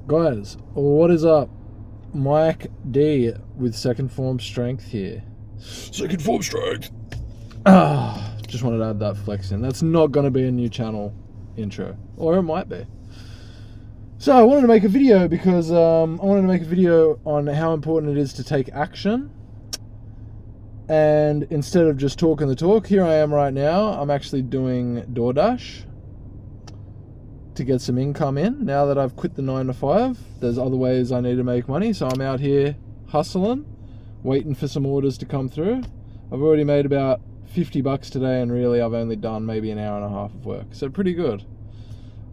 Guys, what is up? Mike D with Second Form Strength here. Second form strength. Just wanted to add that flex in. That's not going to be a new channel intro, or it might be. So I wanted to make a video because I wanted to make a video on how important it is to take action. And instead of just talking the talk, here I am right now. I'm actually doing DoorDash to get some income in. Now that I've quit the 9 to 5, there's other ways I need to make money. So I'm out here hustling, waiting for some orders to come through. I've already made about $50 today, and really I've only done maybe an hour and a half of work. So pretty good.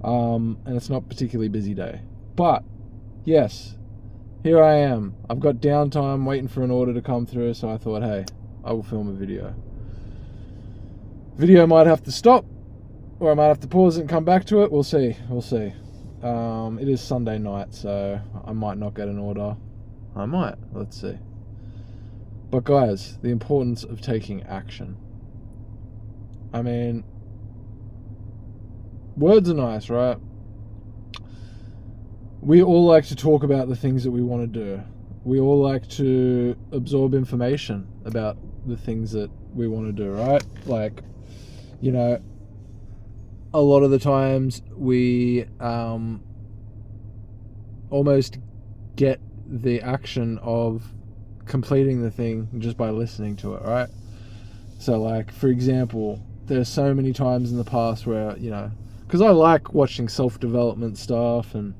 And it's not a particularly busy day. But yes, here I am. I've got downtime waiting for an order to come through. So I thought, hey, I will film a video. Video might have to stop, or I might have to pause it and come back to it. We'll see. It is Sunday night, so I might not get an order. I might. Let's see. But guys, the importance of taking action. I mean, words are nice, right? We all like to talk about the things that we want to do. We all like to absorb information about the things that we want to do, right? Like, you know, a lot of the times we almost get the action of completing the thing just by listening to it, right? So like, for example, there's so many times in the past where, you know, because I like watching self-development stuff and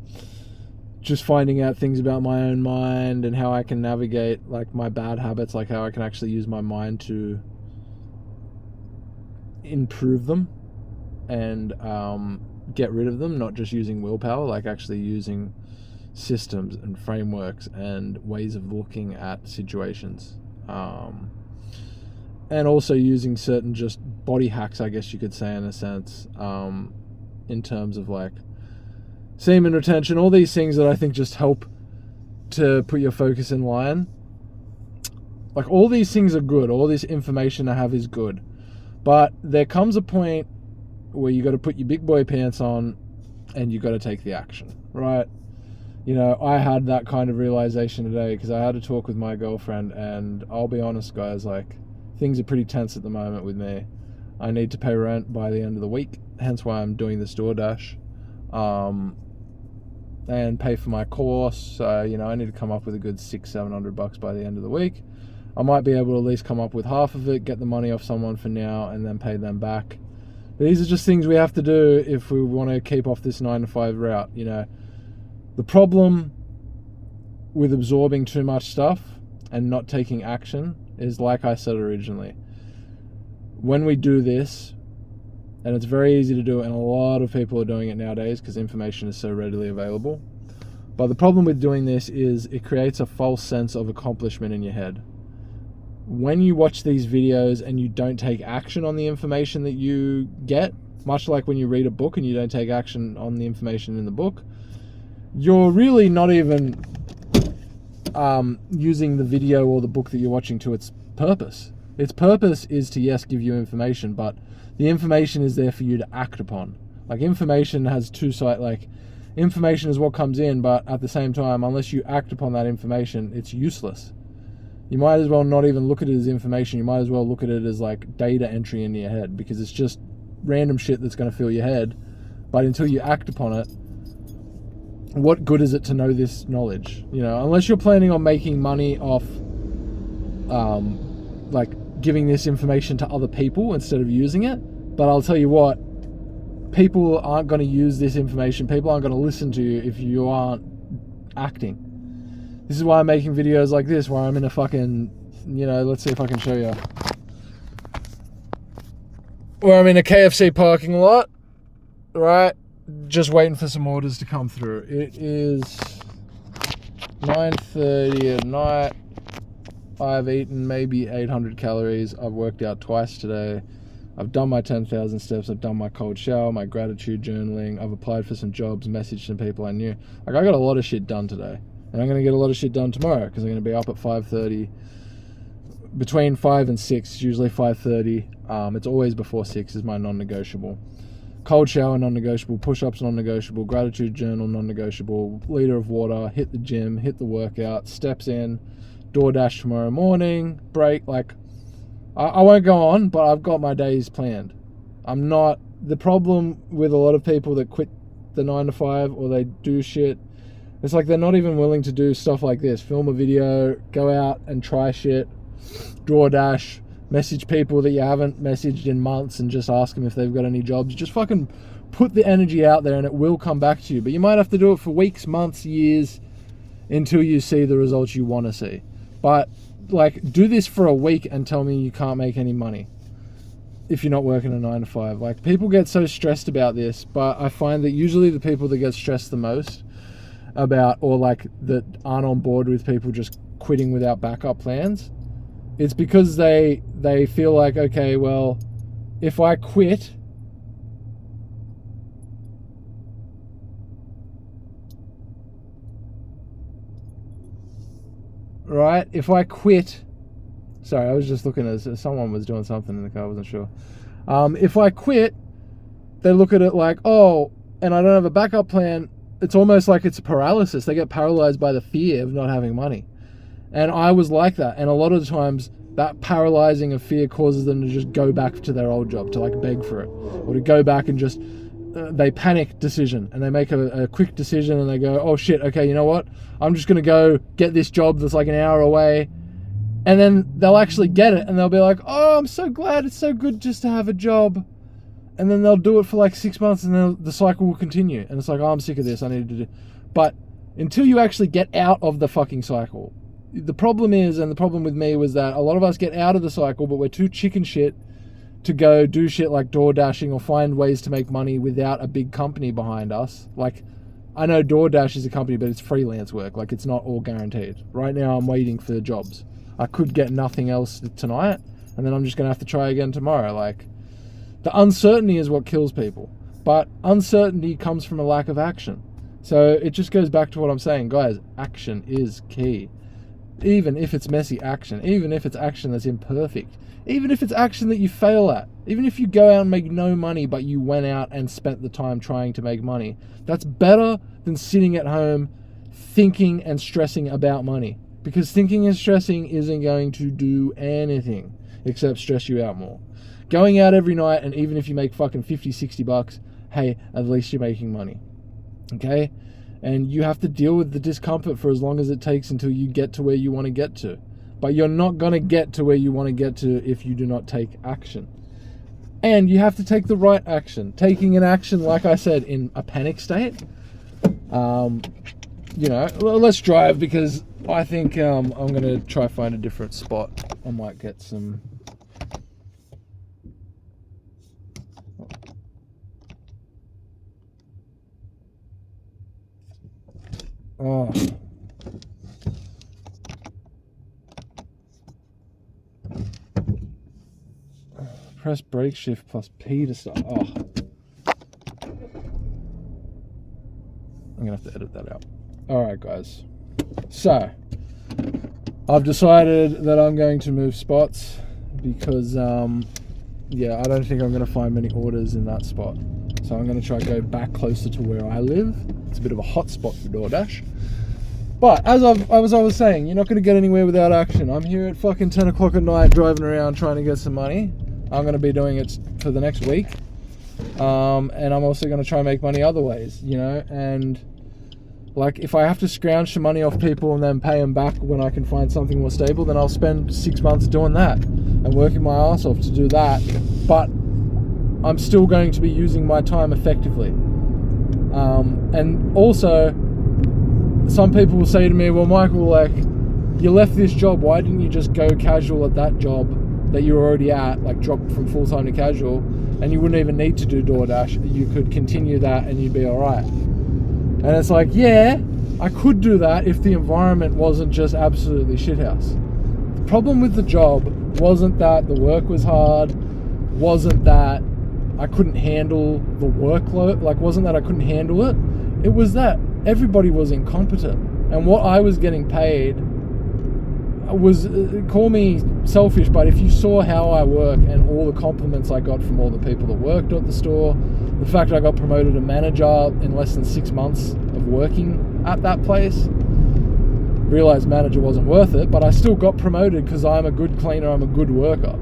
just finding out things about my own mind and how I can navigate like my bad habits, like how I can actually use my mind to improve them and get rid of them, not just using willpower, like actually using systems and frameworks and ways of looking at situations, and also using certain just body hacks, I guess you could say, in a sense, in terms of like semen retention, all these things that I think just help to put your focus in line. Like, all these things are good, all this information I have is good, but there comes a point where you got to put your big boy pants on and you got to take the action, right? You know, I had that kind of realization today because I had a talk with my girlfriend, and I'll be honest, guys, like, things are pretty tense at the moment with me. I need to pay rent by the end of the week, hence why I'm doing this DoorDash, and pay for my course. So, you know, I need to come up with a good $600-700 by the end of the week. I might be able to at least come up with half of it, get the money off someone for now, and then pay them back. These are just things we have to do if we want to keep off this 9 to 5 route. You know, the problem with absorbing too much stuff and not taking action is, like I said originally, when we do this, and it's very easy to do it, and a lot of people are doing it nowadays because information is so readily available. But the problem with doing this is it creates a false sense of accomplishment in your head. When you watch these videos and you don't take action on the information that you get, much like when you read a book and you don't take action on the information in the book, you're really not even using the video or the book that you're watching to its purpose. Its purpose is to, yes, give you information, but the information is there for you to act upon. Like, information has two sides. Like, information is what comes in, but at the same time, unless you act upon that information, it's useless. You might as well not even look at it as information. You might as well look at it as like data entry into your head, because it's just random shit that's going to fill your head. But until you act upon it, what good is it to know this knowledge? You know, unless you're planning on making money off like giving this information to other people instead of using it. But I'll tell you what, people aren't going to use this information. People aren't going to listen to you if you aren't acting. This is why I'm making videos like this, where I'm in a fucking, you know, let's see if I can show you. Where I'm in a KFC parking lot, right? Just waiting for some orders to come through. It is 9:30 at night. I've eaten maybe 800 calories. I've worked out twice today. I've done my 10,000 steps. I've done my cold shower, my gratitude journaling. I've applied for some jobs, messaged some people I knew. Like, I got a lot of shit done today. And I'm going to get a lot of shit done tomorrow because I'm going to be up at 5:30. Between 5 and 6, usually 5:30. It's always before 6 is my non-negotiable. Cold shower, non-negotiable. Push-ups, non-negotiable. Gratitude journal, non-negotiable. Liter of water. Hit the gym. Hit the workout. Steps in. DoorDash tomorrow morning. Break. Like, I won't go on, but I've got my days planned. I'm not... The problem with a lot of people that quit the 9 to 5 or they do shit, it's like they're not even willing to do stuff like this. Film a video, go out and try shit, DoorDash, message people that you haven't messaged in months and just ask them if they've got any jobs. Just fucking put the energy out there and it will come back to you. But you might have to do it for weeks, months, years until you see the results you want to see. But like, do this for a week and tell me you can't make any money if you're not working a 9 to 5. Like, people get so stressed about this, but I find that usually the people that get stressed the most about, or like that aren't on board with people just quitting without backup plans, it's because they feel like, okay, well, if I quit, right? If I quit, sorry, I was just looking at someone was doing something in the car, I wasn't sure. If I quit, they look at it like, oh, and I don't have a backup plan. It's almost like it's a paralysis. They get paralyzed by the fear of not having money. And I was like that. And a lot of the times that paralyzing of fear causes them to just go back to their old job, to like beg for it, or to go back and just, they panic decision and they make a quick decision and they go, oh shit, okay, you know what? I'm just going to go get this job that's like an hour away. And then they'll actually get it and they'll be like, oh, I'm so glad, it's so good just to have a job. And then they'll do it for like 6 months and then the cycle will continue. And it's like, oh, I'm sick of this, I need to do. But until you actually get out of the fucking cycle, the problem is, and the problem with me was that a lot of us get out of the cycle, but we're too chicken shit to go do shit like door dashing or find ways to make money without a big company behind us. Like, I know DoorDash is a company, but it's freelance work. Like, it's not all guaranteed. Right now, I'm waiting for jobs. I could get nothing else tonight, and then I'm just going to have to try again tomorrow. Like, the uncertainty is what kills people. But uncertainty comes from a lack of action. So it just goes back to what I'm saying. Guys, action is key. Even if it's messy action. Even if it's action that's imperfect. Even if it's action that you fail at. Even if you go out and make no money, but you went out and spent the time trying to make money. That's better than sitting at home thinking and stressing about money. Because thinking and stressing isn't going to do anything except stress you out more. Going out every night, and even if you make fucking 50, 60 bucks, hey, at least you're making money. Okay? And you have to deal with the discomfort for as long as it takes until you get to where you want to get to. But you're not going to get to where you want to get to if you do not take action. And you have to take the right action. Taking an action, like I said, in a panic state. You know, let's drive, because I think I'm going to try find a different spot. I might get some... Oh. Press brake shift plus P to start. Oh. I'm going to have to edit that out. Alright, guys. So, I've decided that I'm going to move spots because, yeah, I don't think I'm going to find many orders in that spot. So I'm going to try to go back closer to where I live. It's a bit of a hot spot for DoorDash. But as I was saying, you're not going to get anywhere without action. I'm here at fucking 10 o'clock at night driving around trying to get some money. I'm going to be doing it for the next week. And I'm also going to try and make money other ways, you know. And like, if I have to scrounge some money off people and then pay them back when I can find something more stable, then I'll spend 6 months doing that and working my ass off to do that. But I'm still going to be using my time effectively. And also, some people will say to me, well, Michael, like, you left this job, why didn't you just go casual at that job that you're already at, like drop from full-time to casual, and you wouldn't even need to do DoorDash, you could continue that and you'd be alright. And it's like, yeah, I could do that if the environment wasn't just absolutely shithouse. The problem with the job wasn't that the work was hard, wasn't that I couldn't handle the workload, like wasn't that I couldn't handle it, it was that everybody was incompetent, and what I was getting paid was, call me selfish, but if you saw how I work and all the compliments I got from all the people that worked at the store, the fact I got promoted to manager in less than 6 months of working at that place, realized manager wasn't worth it, but I still got promoted because I'm a good cleaner, I'm a good worker.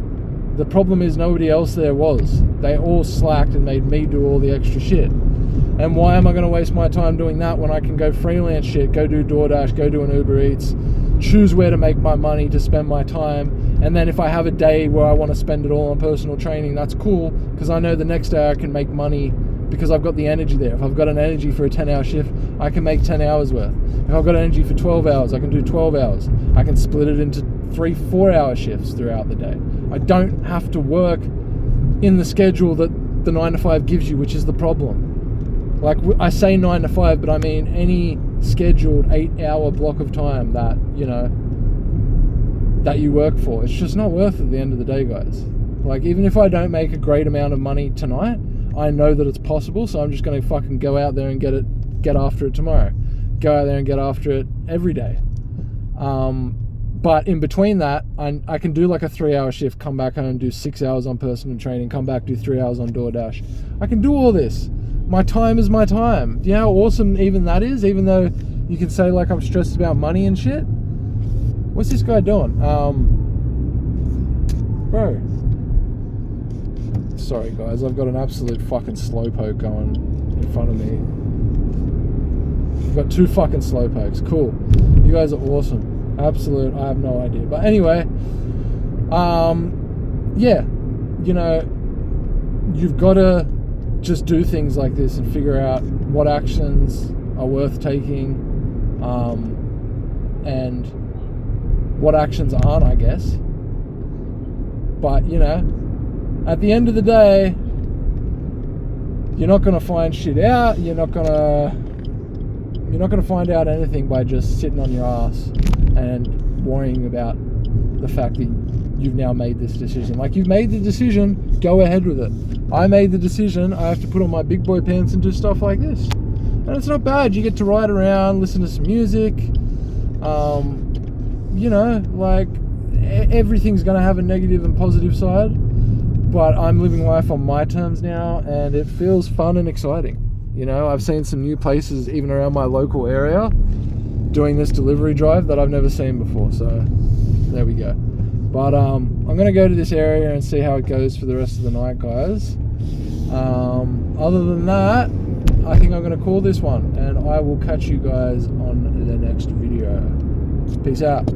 The problem is nobody else there was. They all slacked and made me do all the extra shit. And why am I going to waste my time doing that when I can go freelance shit, go do DoorDash, go do an Uber Eats, choose where to make my money to spend my time, and then if I have a day where I want to spend it all on personal training, that's cool, because I know the next day I can make money because I've got the energy there. If I've got an energy for a 10-hour shift, I can make 10 hours worth. If I've got energy for 12 hours, I can do 12 hours. I can split it into 3-4 hour shifts throughout the day. I don't have to work in the schedule that the 9 to 5 gives you, which is the problem. Like, I say 9 to 5, but I mean any scheduled 8-hour block of time that, you know, that you work for. It's just not worth it at the end of the day, guys. Like, even if I don't make a great amount of money tonight, I know that it's possible, so I'm just going to fucking go out there and get after it tomorrow. Go out there and get after it every day. But in between that, I can do like a 3-hour shift, come back home, do 6 hours on personal training, come back, do 3 hours on DoorDash. I can do all this. My time is my time. Do you know how awesome even that is? Even though you can say like I'm stressed about money and shit. What's this guy doing? Bro. Sorry guys, I've got an absolute fucking slowpoke going in front of me. I've got 2 fucking slowpokes. Cool. You guys are awesome. Absolute, I have no idea. But anyway, yeah, you know, you've got to just do things like this and figure out what actions are worth taking, and what actions aren't, I guess. But, you know, at the end of the day, you're not going to find shit out. You're not going to find out anything by just sitting on your ass and worrying about the fact that you've now made this decision. Like, you've made the decision, go ahead with it. I made the decision, I have to put on my big boy pants and do stuff like this. And it's not bad. You get to ride around, listen to some music. You know, like, everything's going to have a negative and positive side. But I'm living life on my terms now, and it feels fun and exciting. You know, I've seen some new places even around my local area doing this delivery drive that I've never seen before. So there we go. But I'm going to go to this area and see how it goes for the rest of the night, guys. Other than that, I think I'm going to call this one, and I will catch you guys on the next video. Peace out.